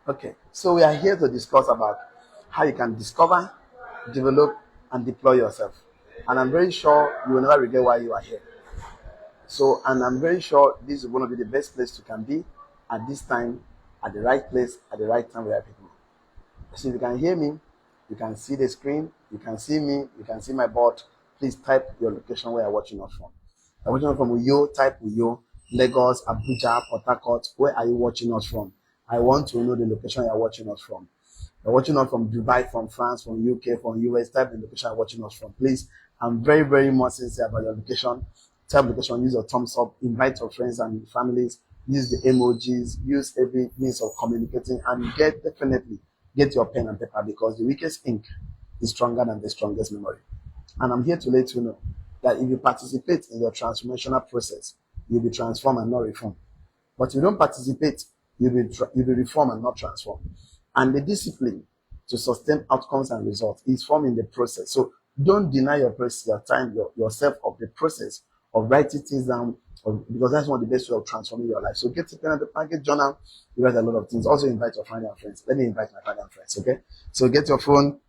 Okay, so we are here to discuss about how you can discover, develop, and deploy yourself. And I'm very sure you will never regret why you are here. So, and I'm very sure this is going to be the best place you can be at this time, at the right place, at the right time with right people. So if you can hear me, you can see the screen, you can see me, you can see my board. Please type your location where you're watching us from. You're watching us from Uyo, type Uyo, Lagos, Abuja, Port Harcourt. Where are you watching us from? I want to know the location you're watching us from. You're watching us from Dubai, from France, from UK, from US. Type the location you're watching us from. Please, I'm very, very much sincere about your location. Type location, use your thumbs up, invite your friends and families, use the emojis, use every means of communicating, and definitely get your pen and paper, because the weakest ink is stronger than the strongest memory. And I'm here to let you know that if you participate in your transformational process, you'll be transformed and not reformed. But if you don't participate, you'll be reformed and not transformed. And the discipline to sustain outcomes and results is formed in the process. So don't deny your process, your time, yourself of the process of writing things down, because that's one of the best way of transforming your life. So get a pen and paper, get journal, you write a lot of things. Also invite your family and friends. Let me invite my family and friends, okay? So get your phone.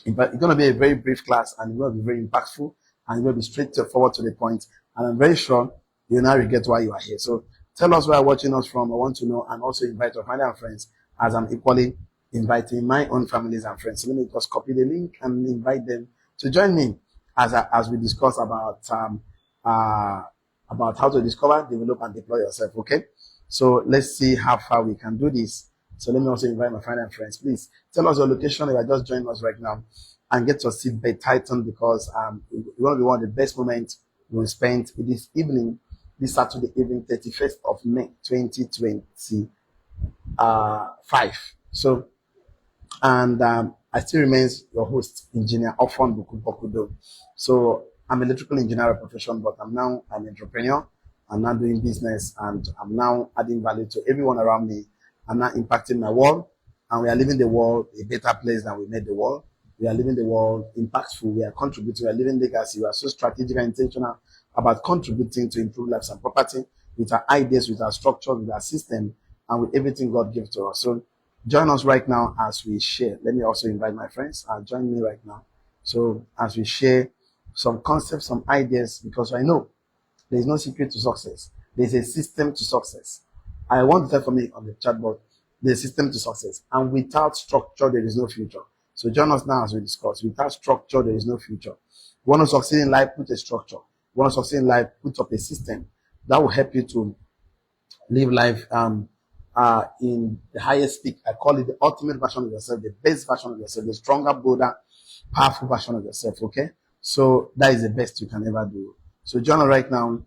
It's going to be a very brief class, and it's going to be very impactful, and it's going to be straightforward to the point. And I'm very sure you'll not regret why you are here. So tell us where you're watching us from. I want to know, and also invite your family and friends, as I'm equally inviting my own families and friends. So let me just copy the link and invite them to join me as we discuss about how to discover, develop, and deploy yourself. Okay, so let's see how far we can do this. So let me also invite my family and friends. Please tell us your location if you are just joining us right now, and get your seatbelt tightened, because it's going to be one of the best moments we'll spend this evening, this Saturday evening, 31st of May 2025. So, and I still remains your host, Engineer Ofon Bukubokudo. So I'm an electrical engineer by profession, but I'm now an entrepreneur. I'm now doing business, and I'm now adding value to everyone around me. I'm now impacting my world, and we are leaving the world a better place than we made the world. We are leaving the world impactful. We are contributing. We are living legacy. We are so strategic and intentional about contributing to improve lives and property with our ideas, with our structure, with our system, and with everything God gives to us. So join us right now as we share. Let me also invite my friends. Join me right now. So as we share some concepts, some ideas, because I know there is no secret to success. There is a system to success. I want to tell for me on the chatbot, there's a system to success. And without structure, there is no future. So join us now as we discuss. Without structure, there is no future. You want to succeed in life, put a structure. You want to succeed in life, put up a system that will help you to live life in the highest peak. I call it the ultimate version of yourself, the best version of yourself, the stronger, bolder, powerful version of yourself. Okay, so that is the best you can ever do. So join us right now.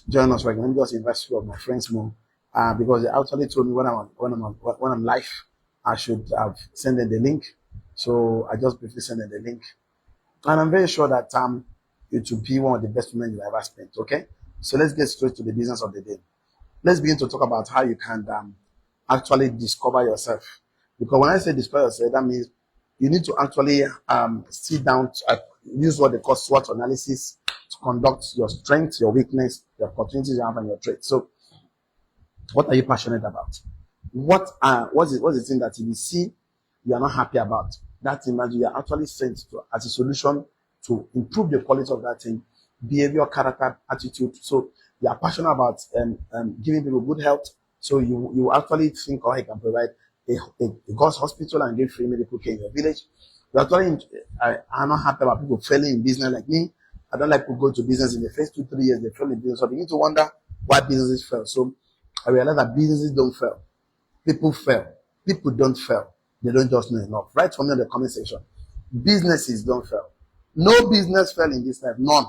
Join us right now. Let me just invite a few of my friends more, because they actually told me when I'm live, I should have sent them the link. So I just briefly sent them the link, and I'm very sure that it will be one of the best moments you ever spent. Okay, so let's get straight to the business of the day. Let's begin to talk about how you can actually discover yourself. Because when I say discover yourself, that means you need to actually sit down, use what they call SWOT analysis to conduct your strengths, your weakness, the opportunities you have, and your traits. So, what are you passionate about? What's the thing that you see you are not happy about? That thing that you are actually sent to as a solution to improve the quality of that thing, behavior, character, attitude. So you are passionate about giving people good health. So you actually think how you can provide a God's hospital and give free medical care in your village. You actually are not happy about people failing in business like me. I don't like to go to business in the first 2-3 years, they fail in business. So I begin to wonder why businesses fail. So I realize that businesses don't fail. People fail. People don't fail. They don't just know enough. Write for me in the comment section. Businesses don't fail. No business fail in this life. None.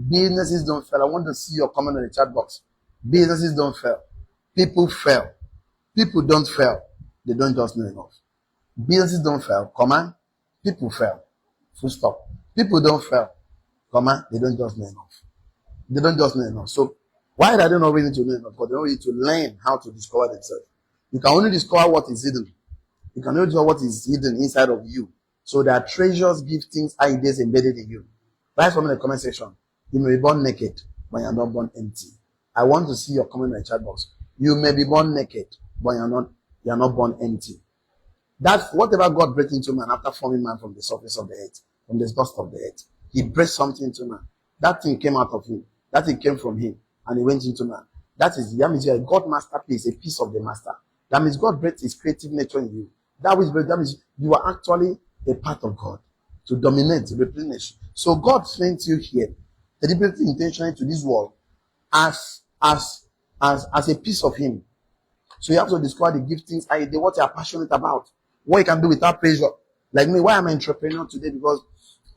Businesses don't fail. I want to see your comment in the chat box. Businesses don't fail. People fail. People don't fail. They don't just know enough. Businesses don't fail, comma. People fail. Full stop. People don't fail, comma. They don't just know enough. They don't just know enough. So why do they not really need to know enough? Because they don't need to learn how to discover themselves. You can only discover what is hidden. You can only discover what is hidden inside of you. So there are treasures, giftings, ideas embedded in you. Write for me in the comment section. You may be born naked, but you're not born empty. I want to see your comment in the chat box. You may be born naked, but you're not You are not born empty. That whatever God breathed into man after forming man from the surface of the earth, from the dust of the earth, he breathed something into man. That thing came out of him. That thing came from him, and it went into man. That means you are a God masterpiece, a piece of the master. That means God breathed his creative nature in you. That means you are actually a part of God to dominate, to replenish. So God sent you here, deliberately, intentionally to this world as a piece of him. So you have to discover the giftings and what you are passionate about, what you can do without pressure. Like me, why am I an entrepreneur today? Because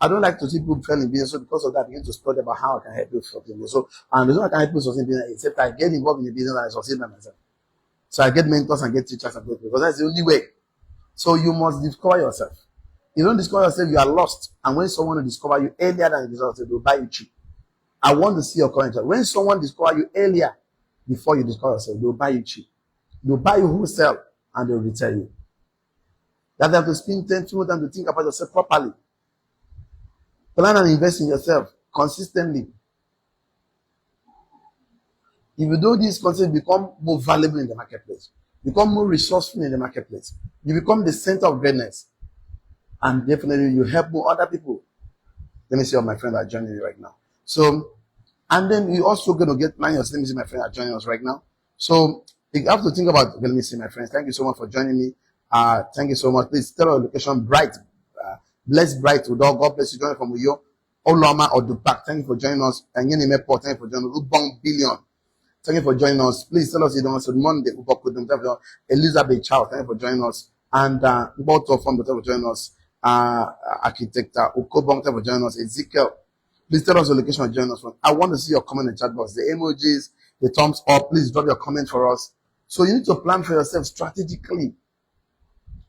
I don't like to see people fail in business. So because of that, I begin to study about how I can help you succeed. So, and the reason I can help you succeed in business, except I get involved in the business and I succeed by myself. So I get mentors and get teachers and people, because that's the only way. So you must discover yourself. You don't discover yourself, you are lost. And when someone will discover you earlier than you discover yourself, they'll buy you cheap. I want to see your current. When someone discover you earlier before you discover yourself, they'll buy you cheap. They'll buy you wholesale and they'll retail you. That you have to spend 10 minutes time to think about yourself properly. Plan and invest in yourself consistently. If you do this, you become more valuable in the marketplace. Become more resourceful in the marketplace. You become the center of greatness. And definitely you help more other people. Let me see all my friends are joining me right now. So, and then you also going to plan yourself. Let me see my friends are joining us right now. So, you have to think about, okay, let me see my friends. Thank you so much for joining me. Thank you so much. Please tell our location, Bright. Bless Bright with all. God bless you. Joining from Uyo. Oloma or Dupak. Thank you for joining us. And Thank you for joining us. Ubong Billion. Thank you for joining us. Please tell us you don't want to Monday. Elizabeth Chow. Thank you for joining us. And both of them, thank you for joining us. Architect Ukobong, thank you for joining us. Ezekiel. Please tell us the location of joining us from. I want to see your comment in the chat box. The emojis, the thumbs up. Please drop your comment for us. So you need to plan for yourself strategically.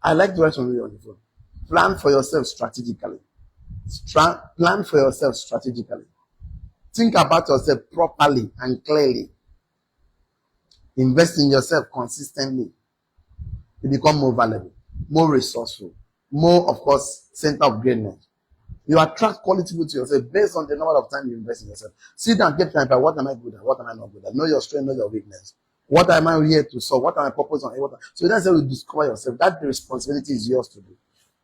I like to write on the phone. Plan for yourself strategically. Plan for yourself strategically. Think about yourself properly and clearly. Invest in yourself consistently. You become more valuable, more resourceful, more, of course, center of greatness. You attract quality people to yourself based on the number of time you invest in yourself. Sit down, get time. What am I good at? What am I not good at? Know your strength, know your weakness. What am I here to solve? What am I purpose on? So that's how you discover yourself. That the responsibility is yours to do.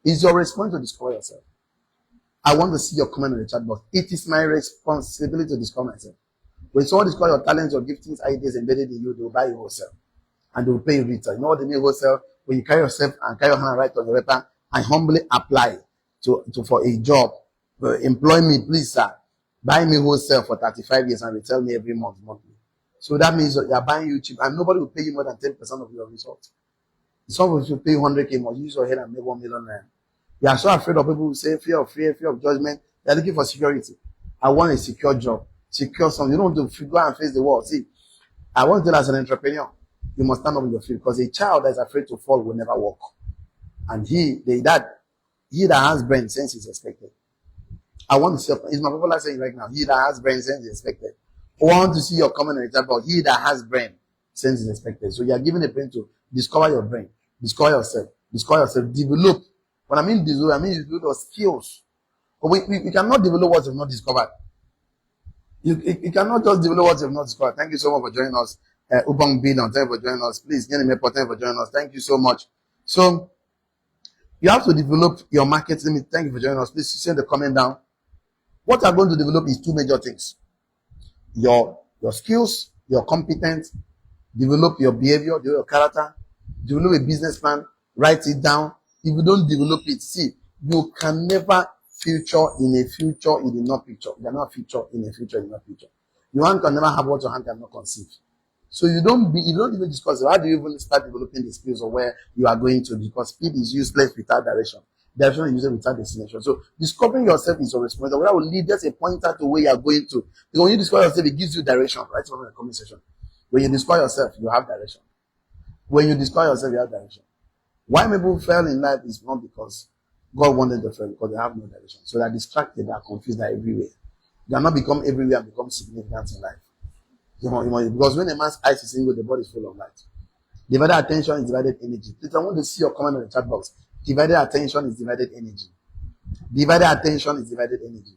It's your responsibility to discover yourself. I want to see your comment in the chat box. It is my responsibility to discover myself. When someone discovers your talents, your giftings, ideas embedded in you, they will buy you wholesale. And they will pay you return. You know what they mean wholesale? When you carry yourself and carry your hand right on the weapon and humbly apply for a job. Employ me, please, sir. Buy me wholesale for 35 years and retail me every monthly. So that means that you are buying you cheap and nobody will pay you more than 10% of your results. Someone will pay 100K more. Use your head and make 1 million naira. You are so afraid of people who say fear of judgment. They are looking for security. I want a secure job. Secure something. You don't want to go and face the world. See, I want to tell you as an entrepreneur, you must stand up in your field because a child that is afraid to fall will never walk. And he that has brain sense is expected. I want to see, it's my popular saying right now, he that has brain sense is expected. I want to see your comment in the chat about he that has brain sense is expected. So you are given a brain to discover your brain, discover yourself, develop. When I mean develop, I mean you develop your skills. But we cannot develop what you've not discovered. You cannot just develop what you've not discovered. Thank you so much for joining us. Ubang Billion, thank you for joining us. Please, thank you for joining us. Thank you so much. So, you have to develop your market. Thank you for joining us. Please send the comment down. What I'm going to develop is two major things. Your skills, your competence, develop your behavior, develop your character, develop a business plan, write it down. If you don't develop it, see, you can never future in a future in the not picture. You cannot future in a future in the not picture. Your hand can never have what your hand cannot conceive. So you don't even discuss how do you even start developing the skills of where you are going to, because speed is useless without direction. Direction is useless without destination. So discovering yourself is your responsibility. That will lead just a pointer to where you are going to. Because when you discover yourself, it gives you direction. Right from the comment section. When you discover yourself, you have direction. When you discover yourself, you have direction. Why people fail in life is not because God wanted them to fail, because they have no direction. So they are distracted, they are confused, they are everywhere. They are not become everywhere and become significant in life. Because when a man's eyes is single, the body is full of light. Divided attention is divided energy. Please, I want to see your comment in the chat box. Divided attention is divided energy. Divided attention is divided energy.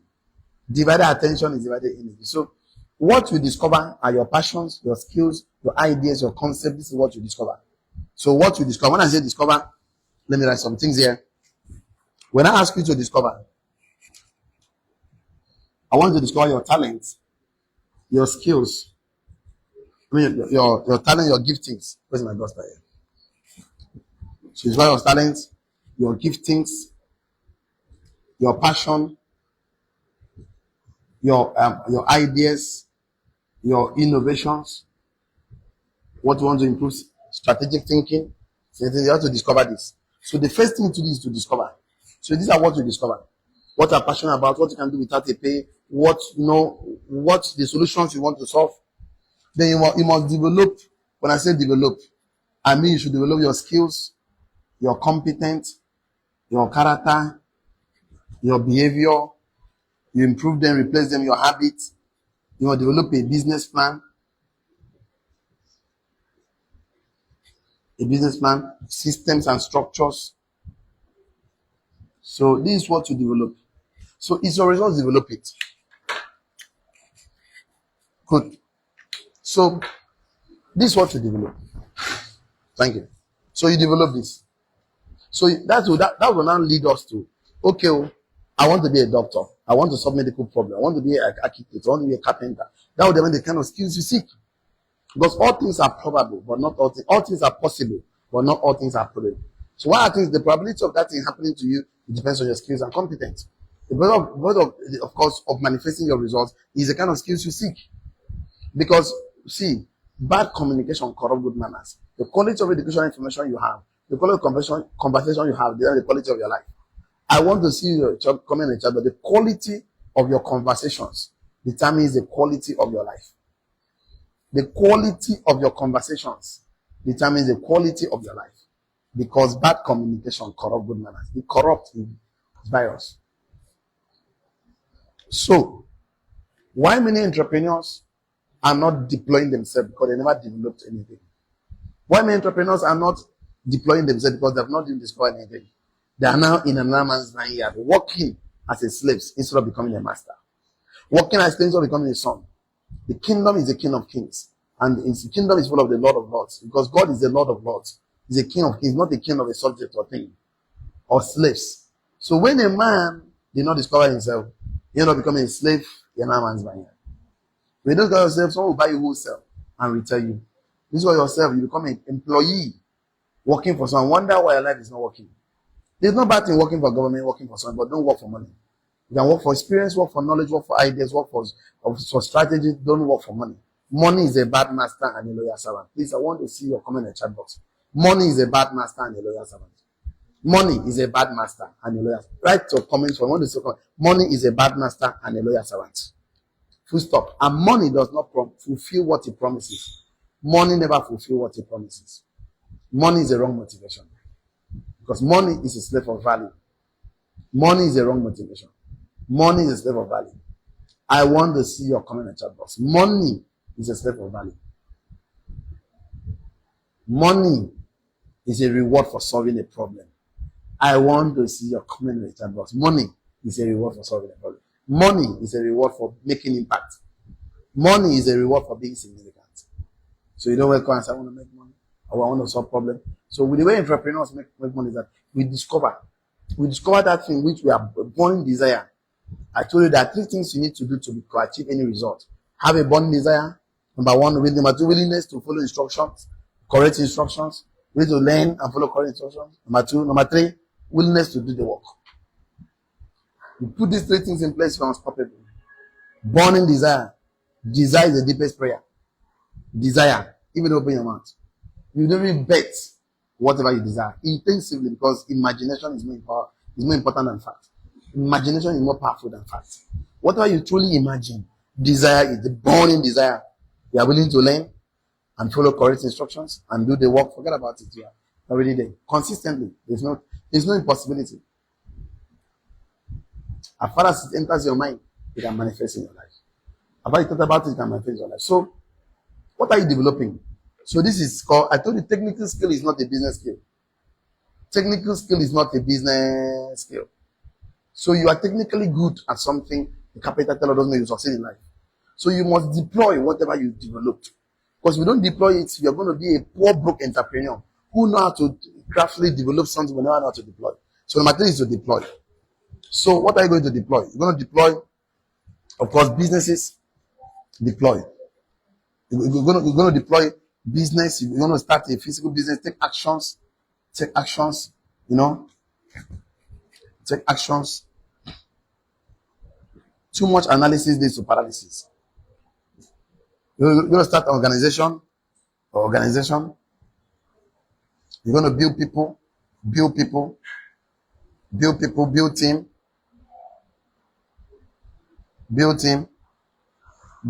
Divided attention is divided energy. So, what you discover are your passions, your skills, your ideas, your concepts. This is what you discover. So what you discover, when I say discover, let me write some things here. When I ask you to discover, I want you to discover your talents, your skills, I mean your talent, your giftings. Where's my daughter here? So discover your talents, your giftings, your passion, your ideas, your innovations, what you want to improve, strategic thinking. So you have to discover this. So the first thing to do is to discover. So these are what you discover. What you're passionate about, what you can do without a pay, what what the solutions you want to solve. Then you must develop. When I say develop, I mean you should develop your skills, your competence, your character, your behavior. You improve them, replace them, your habits. You must develop a business plan, systems and structures. So this is what you develop. So it's your results, develop it. Good. So this is what you develop. Thank you. So you develop this. So that will now lead us to, okay, I want to be a doctor. I want to solve medical problem. I want to be an architect. I want to be a carpenter. That would determine the kind of skills you seek. Because all things are probable, but not all things. All things are possible, but not all things are probable. So what I think the probability of that thing happening to you, it depends on your skills and competence. The point of course, of manifesting your results is the kind of skills you seek. Because, see, bad communication corrupt good manners. The quality of educational information you have, the quality of conversation you have, the quality of your life. I want to see your job comment in the chat, but the quality of your conversations determines the quality of your life. The quality of your conversations determines the quality of your life. Because bad communication corrupt good manners. It corrupts virus. So, why many entrepreneurs are not deploying themselves? Because they never developed anything. Why many entrepreneurs are not deploying themselves? Because they have not discovered anything. They are now in another man's vineyard, working as a slave instead of becoming a master. Working as slaves instead of becoming a son. The kingdom is the king of kings. And the kingdom is full of the Lord of lords. Because God is the Lord of lords. He's a king of kings, not a king of a subject or thing. Or slaves. So when a man did not discover himself, he ended up becoming a slave in another man's vineyard. When you don't discover yourself, someone will buy you wholesale and retell you. This is what yourself, you become an employee working for someone. Wonder why your life is not working. There's no bad thing working for government, working for someone, but don't work for money. You can work for experience, work for knowledge, work for ideas, work for strategy. Don't work for money. Money is a bad master and a loyal servant. Please, I want to see your comment in the chat box. Money is a bad master and a loyal servant. Money is a bad master and a loyal servant. Write your comments for one to say, money is a bad master and a loyal servant. Full stop. And money does not fulfill what it promises. Money never fulfills what it promises. Money is a wrong motivation. Because money is a slave of value. Money is a wrong motivation. Money is a slave of value. I want to see your comment in the chat box. Money is a slave of value. Money is a reward for solving a problem. I want to see your comment in the chat box. Money is a reward for solving a problem. Money is a reward for making impact. Money is a reward for being significant. So you don't welcome and say, I want to make money, or I want to solve problem. So with the way entrepreneurs make money is that we discover that thing which we are born desire. I told you there are 3 things you need to do to achieve any result. Have a born desire. Number 1, number 2, willingness to follow instructions, correct instructions. We need to learn and follow correct instructions. Number 3, willingness to do the work. You put these 3 things in place, you're unstoppable. Burning desire. Desire is the deepest prayer. Desire. Even open your mouth. You don't even bet whatever you desire intensively, because imagination is more important than fact. Imagination is more powerful than fact. Whatever you truly imagine, desire is the burning desire. You are willing to learn and follow correct instructions and do the work. Forget about it. You are already there. Consistently. There's no impossibility. As far as it enters your mind, it can manifest in your life. As far as you thought about it, it can manifest in your life. So, what are you developing? So this is called, I told you, technical skill is not a business skill. Technical skill is not a business skill. So you are technically good at something, the capital teller doesn't know you succeed in life. So you must deploy whatever you developed. Because if you don't deploy it, you're going to be a poor, broke entrepreneur who know how to craftily develop something, but never know how to deploy. So number 3 is to deploy. So what are you going to deploy? You're going to deploy, of course, businesses. Deploy. You're going to deploy business. You're going to start a physical business. Take actions. Take actions. Take actions. Too much analysis leads to paralysis. You're going to start an organization. You're going to build people. Build team.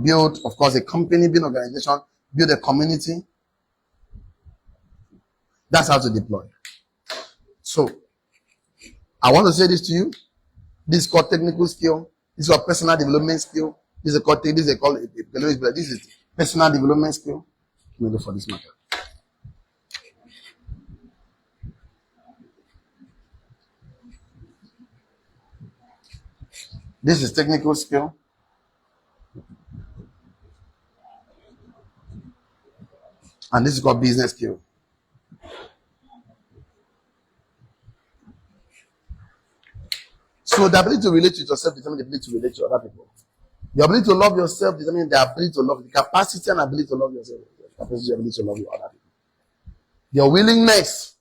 Build, of course, a company, build an organization, build a community. That's how to deploy. So, I want to say this to you. This is called technical skill. This is called personal development skill. This is called personal development skill. Let me look for this matter. This is technical skill. And this is called business skill. So the ability to relate to yourself determines the ability to relate to other people. The ability to love yourself determines the ability to love, the capacity and ability to love yourself. The capacity and ability to love other people. Your willingness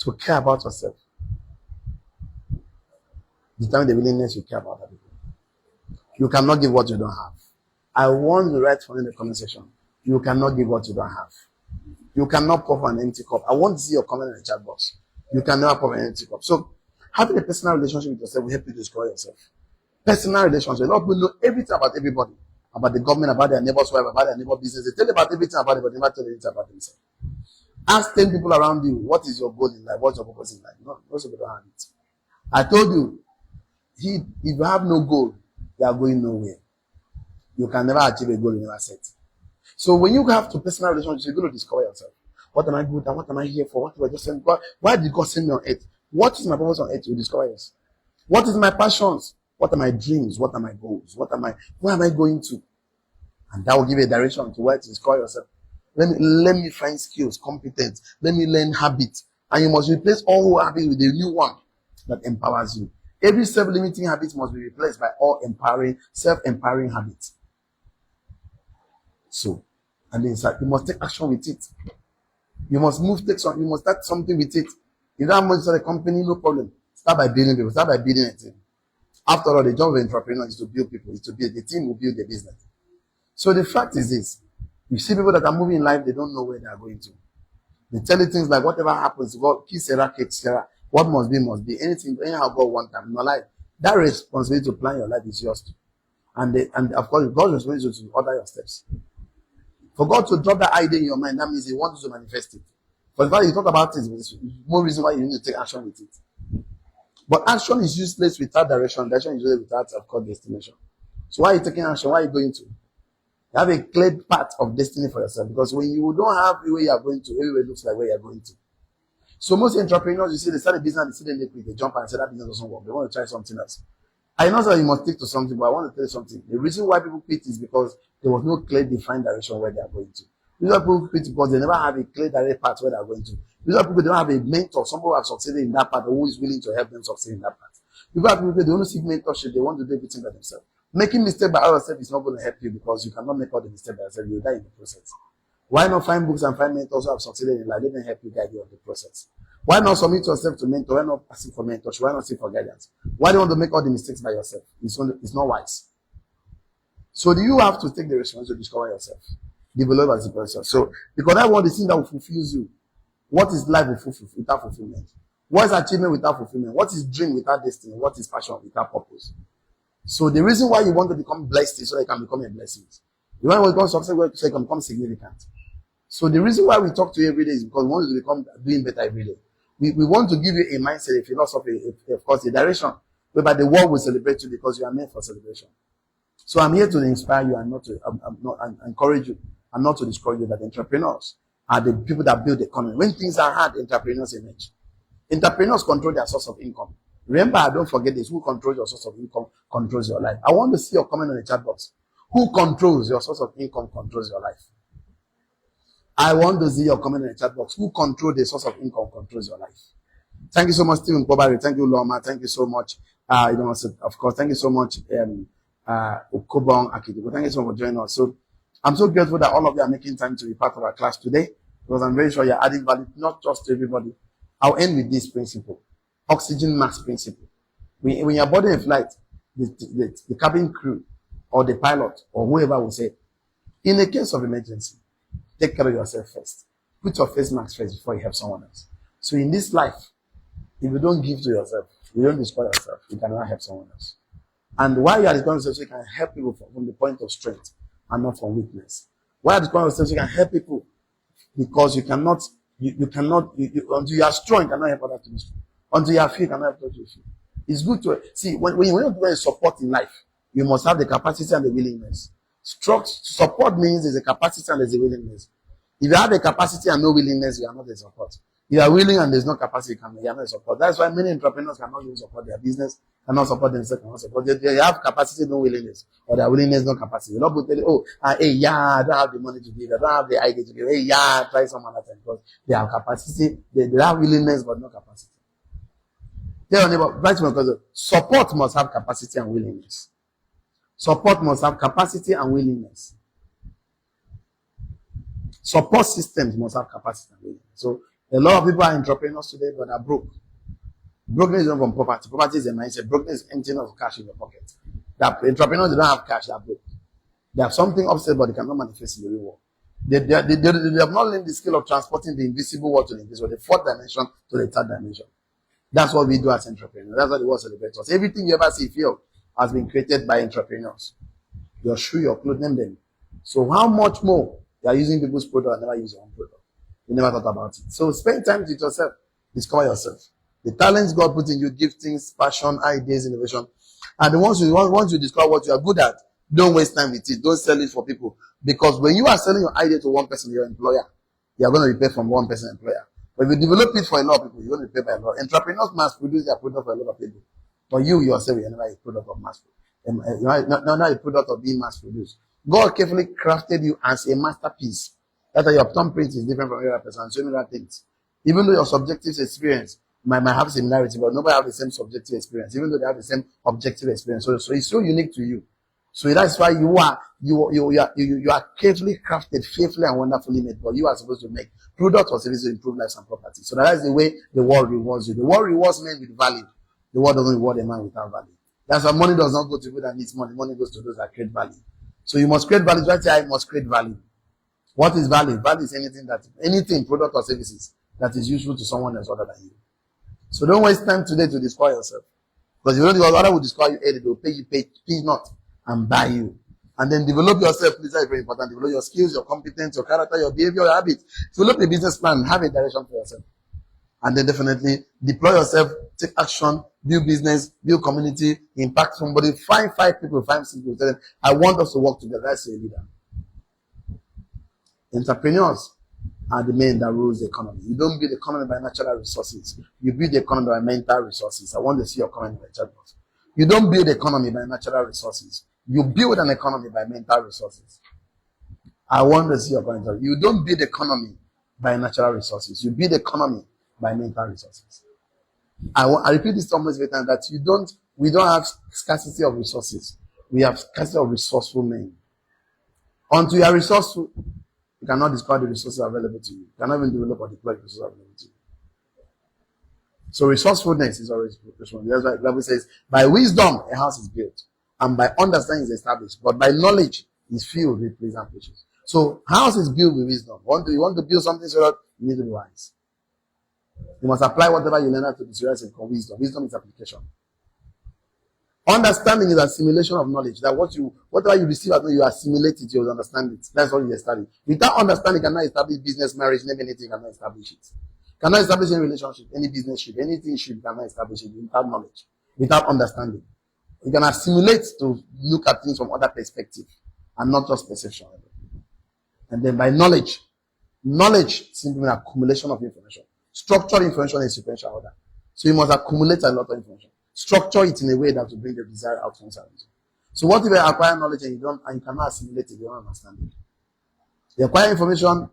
to care about yourself determines the willingness to care about other people. You cannot give what you don't have. I want to write for in the comment section. You cannot give what you don't have. You cannot pour from an empty cup. I want to see your comment in the chat box. You can never pour from an empty cup. So, having a personal relationship with yourself will help you to discover yourself. Personal relationship. A lot of people know everything about everybody. About the government, about their neighbor's wife, about their neighbor's business. They tell you about everything about it, but they never tell you anything about themselves. Ask 10 people around you, what is your goal in life? What's your purpose in life? No, most people don't have it. I told you, if you have no goal, you are going nowhere. You can never achieve a goal you never set. So when you have to personal relationships, you're going to discover yourself. What am I good at? What am I here for? What do I just send God? Why did God send me on earth? What is my purpose on earth? You discover yourself. What is my passions? What are my dreams? What are my goals? Where am I going to? And that will give you a direction to where to discover yourself. Let me find skills, competence. Let me learn habits. And you must replace all habits with a new one that empowers you. Every self-limiting habit must be replaced by all empowering, self-empowering habits. So, and then you must take action with it. You must you must start something with it. If you don't want to start a company, no problem. Start by building people, start by building a team. After all, the job of an entrepreneur is to build people, is to build the team will build the business. So the fact is this: you see people that are moving in life, they don't know where they are going to. They tell you things like whatever happens, God, 𝐾𝐸𝐬𝐜𝐿, what must be, must be. Anyhow God wants them in your life. That responsibility to plan your life is yours too. And of course, God's responsibility to order your steps. For God to drop that idea in your mind, that means He wants you to manifest it. For the fact you talk about it, there's more reason why you need to take action with it. But action is useless without direction. Direction is useless without, of course, destination. So why are you taking action? Where are you going to? You have a clear path of destiny for yourself. Because when you don't have the way you are going to, everywhere looks like where you are going to. So most entrepreneurs, you see, they start a business, they see they quit, they jump and say that business doesn't work. They want to try something else. I know that you must stick to something, but I want to tell you something. The reason why people quit is because there was no clear, defined direction where they are going to. Usually people quit because they never have a clear, direct path where they are going to. Usually people don't have a mentor, somebody who has succeeded in that path, or who is willing to help them succeed in that path. People they want to seek mentorship, they want to do everything by themselves. Making mistakes by yourself is not going to help you because you cannot make all the mistakes by yourself. You will die in the process. Why not find books and find mentors who have succeeded in life? Let them help you guide you on the process. Why not submit yourself to mentor? Why not ask for mentorship? Why not seek for guidance? Why do you want to make all the mistakes by yourself? It's not wise. So do you have to take the responsibility to discover yourself? Develop as a person. So because that one is the thing that will fulfill you. What is life without fulfillment? What is achievement without fulfillment? What is dream without destiny? What is passion without purpose? So the reason why you want to become blessed is so that you can become a blessing. You want to become successful so you can become significant. So the reason why we talk to you every day is because we want you to become doing better every day. We want to give you a mindset, a philosophy, of course, a direction whereby the world will celebrate you because you are meant for celebration. So I'm here to inspire you and not to encourage you and not to discourage you that entrepreneurs are the people that build the economy. When things are hard, entrepreneurs emerge. Entrepreneurs control their source of income. Remember, don't forget this. Who controls your source of income controls your life. I want to see your comment on the chat box. Who controls your source of income controls your life. I want to see your comment in the chat box. Who controls the source of income controls your life? Thank you so much, Stephen Kobari. Thank you, Loma. Thank you so much. Of course, thank you so much, Okobong Akidigo. Thank you so much for joining us. So I'm so grateful that all of you are making time to be part of our class today, because I'm very sure you're adding value, not just to everybody. I'll end with this principle: oxygen mask principle. When you're boarding a flight, the cabin crew or the pilot or whoever will say, in a case of emergency, take care of yourself first. Put your face mask first before you help someone else. So in this life, if you don't give to yourself, you don't destroy yourself, you cannot help someone else. And why you are destroying yourself, so you can help people from the point of strength and not from weakness. Why are you destroying yourself, so you can help people? Because you cannot, until you are strong, you cannot help others to be strong. Until you are free, you cannot help others to be free. It's good to see when you want to support in life, you must have the capacity and the willingness. Support means there's a capacity and there's a willingness. If you have a capacity and no willingness, you are not a support. If you are willing and there's no capacity, you are not a support. That's why many entrepreneurs cannot even support their business, cannot support themselves, cannot support. They have capacity, no willingness, or their willingness, no capacity. You're not going to tell you, I don't have the money to give, I don't have the idea to give, try some other time, because they have capacity, they have willingness, but no capacity. Tell your neighbor, right, because support must have capacity and willingness. Support must have capacity and willingness. Support systems must have capacity and willingness. So a lot of people are entrepreneurs today, but are broke. Brokenness is not from poverty. Poverty is a mindset. Brokenness is emptying of cash in your pocket. That entrepreneurs, they don't have cash, they are broke. They have something upstairs, but they cannot manifest in the real world. They have not learned the skill of transporting the invisible world to the invisible, the fourth dimension to the third dimension. That's what we do as entrepreneurs. That's what the world celebrates us. Everything you ever see, feel, has been created by entrepreneurs. Your shoe, your clothes, name them. So how much more you are using people's product and never use your own product? You never thought about it. So spend time with yourself. Discover yourself. The talents God put in you, giftings, passion, ideas, innovation. And once you discover what you are good at, don't waste time with it. Don't sell it for people. Because when you are selling your idea to one person, your employer, you are going to be paid from one person employer. But if you develop it for a lot of people, you're going to be paid by a lot. Entrepreneurs must produce their product for a lot of people. But you yourself, you're never a product of mass production. You're not a product of being mass produced. God carefully crafted you as a masterpiece. That's why your thumbprint is different from every other person. So many other things. Even though your subjective experience might have similarity, but nobody have the same subjective experience, even though they have the same objective experience. So it's so unique to you. So that's why you are carefully crafted, faithfully and wonderfully made. But you are supposed to make products or services to improve lives and property. So that is the way the world rewards you. The world rewards men with value. The world doesn't reward a man without value. That's why money does not go to people that needs money. Money goes to those that create value. So you must create value. That's why I must create value. What is value? Value is anything, product or services that is useful to someone else other than you. So don't waste time today to discover yourself. Because you know the other will discover you early, they will pay you not and buy you. And then develop yourself. This is very important. Develop your skills, your competence, your character, your behavior, your habits. Develop a business plan, have a direction for yourself. And then definitely deploy yourself, take action, build business, build community, impact somebody, find 5 people, 5 people, tell them, I want us to work together. That's a leader. Entrepreneurs are the men that rules the economy. You don't build the economy by natural resources. You build the economy by mental resources. I want to see your comment in the chat box. You don't build the economy by natural resources. You build an economy by mental resources. I want to see your comment. You don't build the economy by natural resources. You build the economy by mental resources. I repeat this almost every time that we don't have scarcity of resources. We have scarcity of resourceful men. Until you are resourceful, you cannot discover the resources available to you. You cannot even develop or deploy the resources available to you. So resourcefulness is always responsible. That's why the Bible says, by wisdom a house is built, and by understanding is established, but by knowledge is filled with praise and patience. So house is built with wisdom. You want to build something so that you need to be wise. You must apply whatever you learn to the serious and called wisdom. Wisdom is application. Understanding is assimilation of knowledge. That whatever you receive, you assimilate it, you understand it. That's what you study. Without understanding, you cannot establish business, marriage, name anything, you cannot establish it. Cannot establish any relationship, any business ship, anything ship, you cannot establish it without knowledge, without understanding. You can assimilate to look at things from other perspective and not just perception. And then by knowledge simply means accumulation of information. Structured information is sequential order. So you must accumulate a lot of information. Structure it in a way that will bring the desired outcomes. So what if you acquire knowledge and you cannot assimilate it, you don't understand it? You acquire information,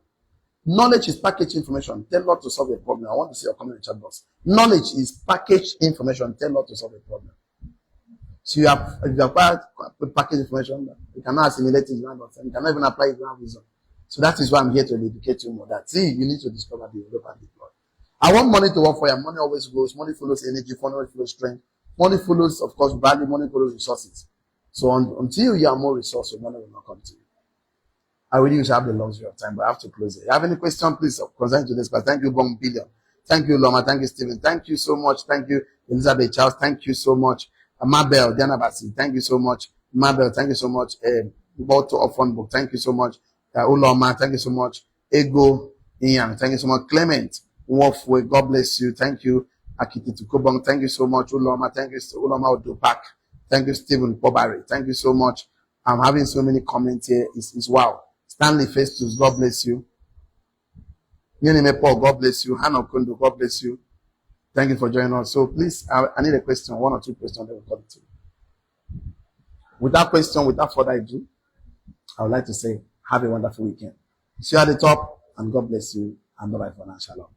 Knowledge is packaged information. Tell Lord to solve a problem. I want to see your comment in the chat box. Knowledge is packaged information. Tell Lord to solve a problem. So you have, if you acquire packaged information, you cannot assimilate it in one you cannot even apply it in one wisdom. So that is why I'm here to educate you more. That see, you need to discover the Europe and deploy. I want money to work for you. Money always goes. Money follows energy. Money follows strength. Money follows, of course, value. Money follows resources. So until you are more resourceful, money will not come to you. I really wish I have the luxury of time, but I have to close it. If you have any question, please concerning to this class. Thank you, Bong Billion. Thank you, Loma. Thank you, Stephen. Thank you so much. Thank you, Elizabeth Charles. Thank you so much. Mabel, Diana Basi. Thank you so much. Mabel, thank you so much. Boto Ofon Book. Thank you so much. Uloma, thank you so much. Ego Ian, thank you so much. Clement Wolfway, God bless you. Thank you. Akiti Tukobong, thank you so much. Uloma, thank you. Uloma Odupak. Thank you, Stephen Pobari. Thank you so much. I'm having so many comments here. It's wow. Stanley Festus, God bless you. Nyeneme Paul, God bless you. Hannah Kondo, God bless you. Thank you for joining us. So please, I need a question, one or two questions that will come to you. Without question, without further ado, I would like to say, have a wonderful weekend. See you at the top, and God bless you, and bye-bye for now. Shalom.